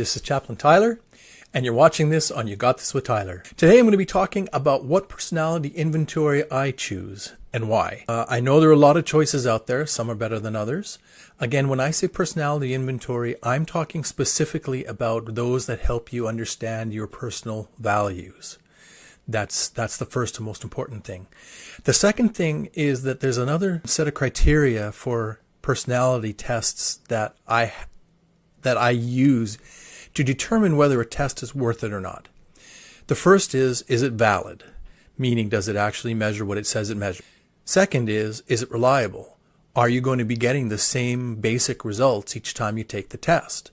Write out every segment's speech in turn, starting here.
this is Chaplain Tyler, and you're watching this on You Got This with Tyler. Today I'm going to be talking about what personality inventory I choose and why. I know there are a lot of choices out there. Some are better than others. Again, when I say personality inventory, I'm talking specifically about those that help you understand your personal values. That's the first and most important thing. The second thing is that there's another set of criteria for personality tests that I use to determine whether a test is worth it or not. The first is it valid? Meaning, does it actually measure what it says it measures? Second is it reliable? Are you going to be getting the same basic results each time you take the test?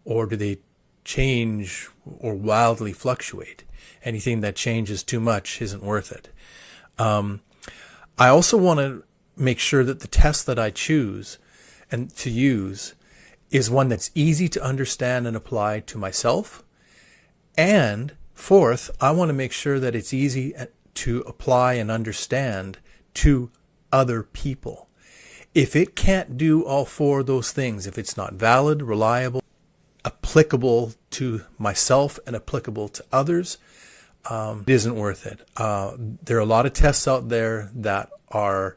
Or do they change or wildly fluctuate? Anything that changes too much isn't worth it. I also want to make sure that the test that I choose and to use is one that's easy to understand and apply to myself. And fourth, I want to make sure that it's easy to apply and understand to other people. If it can't do all four of those things, if it's not valid, reliable, applicable to myself and applicable to others, it isn't worth it. There are a lot of tests out there that are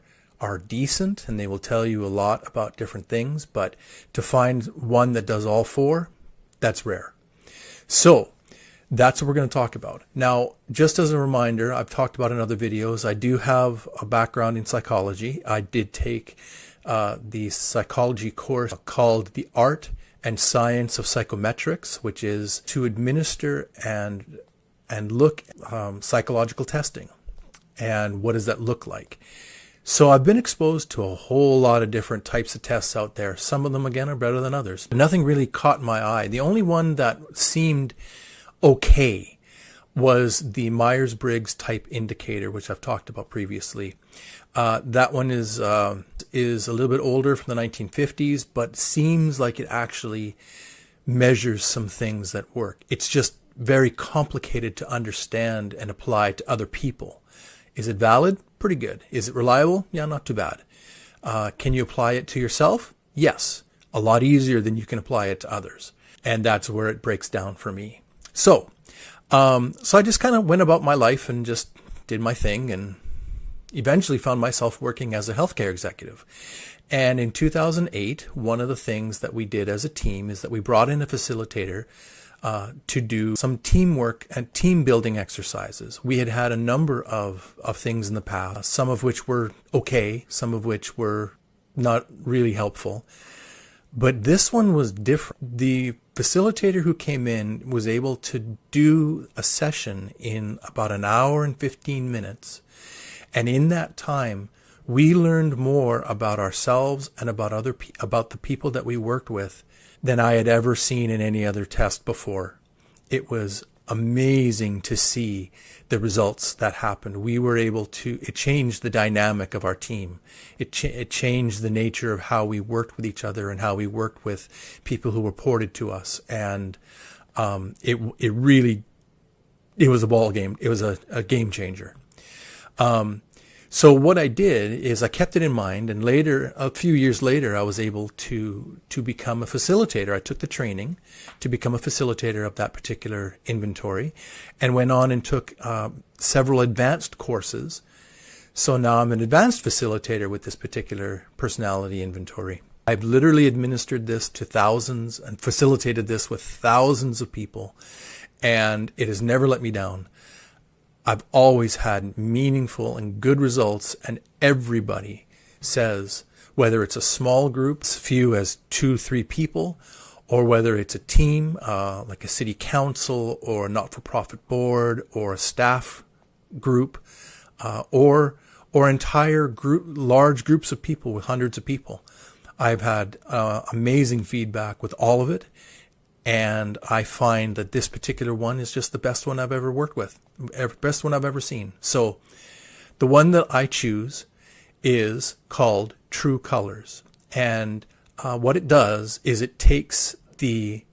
decent, and they will tell you a lot about different things, but to find one that does all four, that's rare. So that's what we're going to talk about. Now, just as a reminder, I've talked about in other videos, I do have a background in psychology. I did take the psychology course called The Art and Science of Psychometrics, which is to administer and look at psychological testing. And what does that look like? So I've been exposed to a whole lot of different types of tests out there. Some of them, again, are better than others. Nothing really caught my eye. The only one that seemed okay was the Myers-Briggs Type Indicator, which I've talked about previously. That one is a little bit older, from the 1950s, but seems like it actually measures some things that work. It's just very complicated to understand and apply to other people. Is it valid? Pretty good. Is it reliable? Yeah, not too bad. Can you apply it to yourself? Yes. A lot easier than you can apply it to others. And that's where it breaks down for me. So I just kind of went about my life and just did my thing, and eventually found myself working as a healthcare executive. And in 2008, one of the things that we did as a team is that we brought in a facilitator to do some teamwork and team building exercises. We had a number of things in the past, some of which were okay, some of which were not really helpful. But this one was different. The facilitator who came in was able to do a session in about an hour and 15 minutes. And in that time, we learned more about ourselves and about the people that we worked with than I had ever seen in any other test before. It was amazing to see the results that happened. We were able to, it changed the dynamic of our team. It changed the nature of how we worked with each other and how we worked with people who reported to us. And it was a ball game. It was a game changer. So what I did is I kept it in mind, and later, a few years later, I was able to become a facilitator. I took the training to become a facilitator of that particular inventory, and went on and took several advanced courses. So now I'm an advanced facilitator with this particular personality inventory. I've literally administered this to thousands and facilitated this with thousands of people, and it has never let me down. I've always had meaningful and good results, and everybody says, whether it's a small group, as few as 2-3 people, or whether it's a team, like a city council or a not-for-profit board or a staff group, or entire large groups of people with hundreds of people. I've had amazing feedback with all of it. And I find that this particular one is just the best one I've ever worked with, best one I've ever seen. So the one that I choose is called True Colors. And what it does is it takes the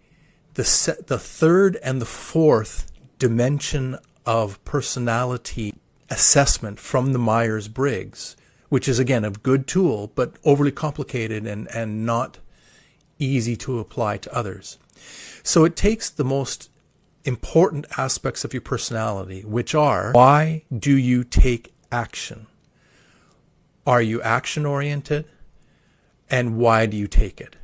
third and the fourth dimension of personality assessment from the Myers-Briggs, which is, again, a good tool, but overly complicated and not easy to apply to others. So it takes the most important aspects of your personality, which are, why do you take action? Are you action oriented? And why do you take it?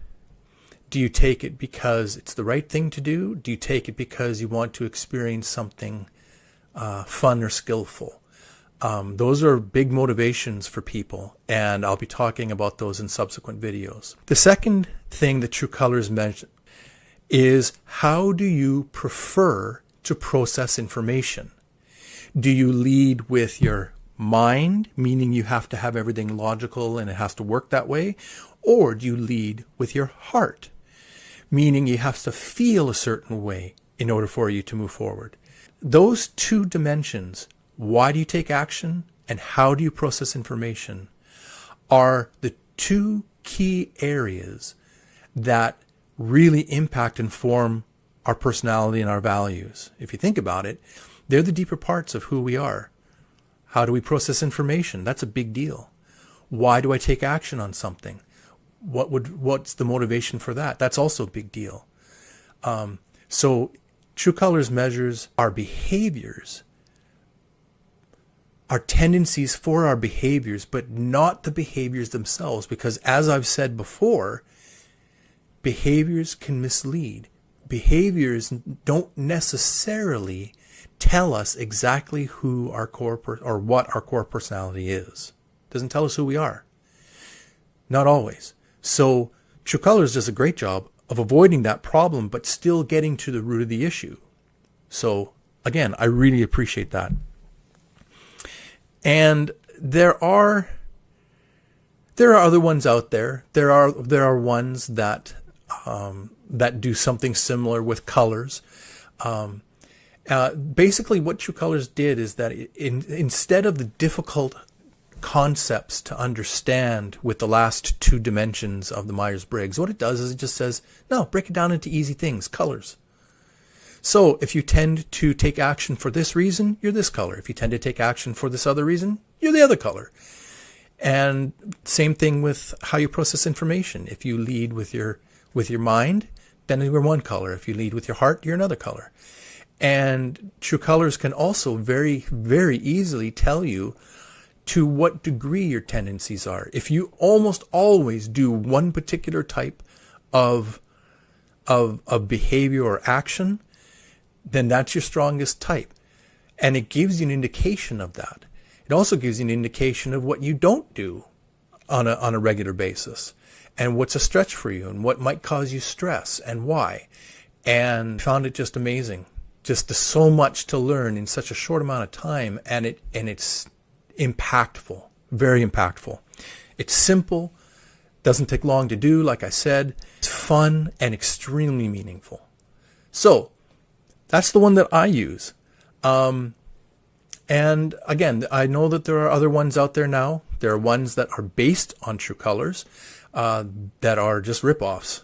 Do you take it because it's the right thing to do? Do you take it because you want to experience something fun or skillful? Those are big motivations for people, and I'll be talking about those in subsequent videos. The second thing that True Colors mention is, how do you prefer to process information? Do you lead with your mind, meaning you have to have everything logical and it has to work that way? Or do you lead with your heart, meaning you have to feel a certain way in order for you to move forward? Those two dimensions, why do you take action and how do you process information, are the two key areas that really impact and form our personality and our values. If you think about it, they're the deeper parts of who we are. How do we process information? That's a big deal. Why do I take action on something? What's the motivation for that? That's also a big deal. So True Colors measures our behaviors, our tendencies for our behaviors, but not the behaviors themselves, because as I've said before, behaviors can mislead. Behaviors don't necessarily tell us exactly who our core or what our core personality is. It doesn't tell us who we are. Not always. So True Colors does a great job of avoiding that problem, but still getting to the root of the issue. So again, I really appreciate that. And there are other ones out there. There are ones that do something similar with colors. Basically, what True Colors did is that instead of the difficult concepts to understand with the last two dimensions of the Myers-Briggs, what it does is it just says, no, break it down into easy things, colors. So if you tend to take action for this reason, you're this color. If you tend to take action for this other reason, you're the other color. And same thing with how you process information. If you lead with your mind, then you're one color. If you lead with your heart, you're another color. And True Colors can also very, very easily tell you to what degree your tendencies are. If you almost always do one particular type of behavior or action, then that's your strongest type. And it gives you an indication of that. It also gives you an indication of what you don't do on a regular basis, and what's a stretch for you, and what might cause you stress, and why. And found it just amazing. Just so much to learn in such a short amount of time, and it's impactful, very impactful. It's simple, doesn't take long to do, like I said. It's fun and extremely meaningful. So that's the one that I use. And again, I know that there are other ones out there now. There are ones that are based on True Colors that are just ripoffs.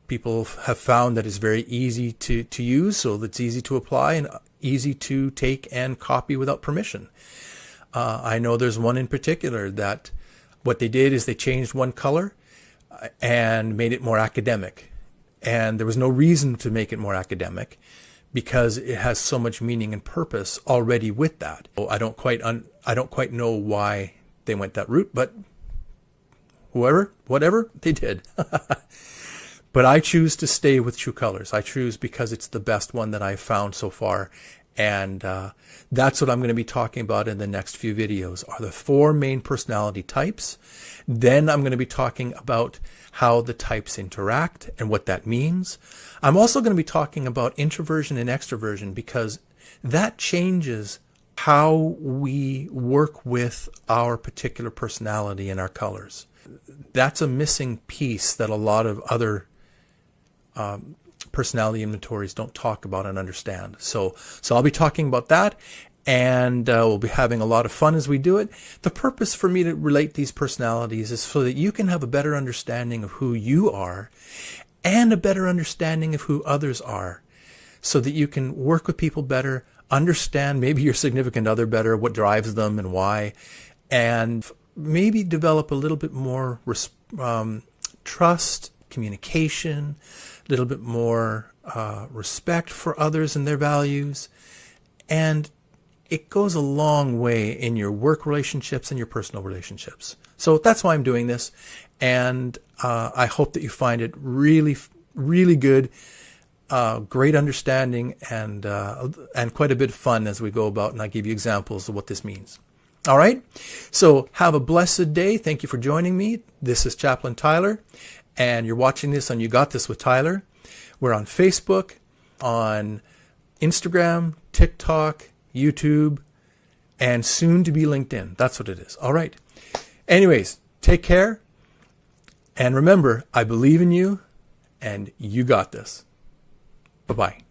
People have found that it's very easy to use, so it's easy to apply and easy to take and copy without permission. I know there's one in particular that what they did is they changed one color and made it more academic. And there was no reason to make it more academic, because it has so much meaning and purpose already with that. I don't quite know why they went that route, but whatever they did. But I choose to stay with True Colors. I choose because it's the best one that I've found so far. And that's what I'm going to be talking about in the next few videos, are the 4 main personality types. Then I'm going to be talking about how the types interact and what that means. I'm also going to be talking about introversion and extroversion, because that changes how we work with our particular personality and our colors. That's a missing piece that a lot of other personality inventories don't talk about and understand. So I'll be talking about that, and we'll be having a lot of fun as we do it. The purpose for me to relate these personalities is so that you can have a better understanding of who you are and a better understanding of who others are, so that you can work with people better, understand maybe your significant other better, what drives them and why, and maybe develop a little bit more trust, communication, a little bit more respect for others and their values, and it goes a long way in your work relationships and your personal relationships. So that's why I'm doing this, and I hope that you find it really, really good, great understanding, and quite a bit of fun as we go about, and I give you examples of what this means. All right, so have a blessed day. Thank you for joining me. This is Chaplain Tyler, and you're watching this on You Got This with Tyler. We're on Facebook, on Instagram, TikTok, YouTube, and soon to be LinkedIn. That's what it is. All right. Anyways, take care. And remember, I believe in you, and you got this. Bye-bye.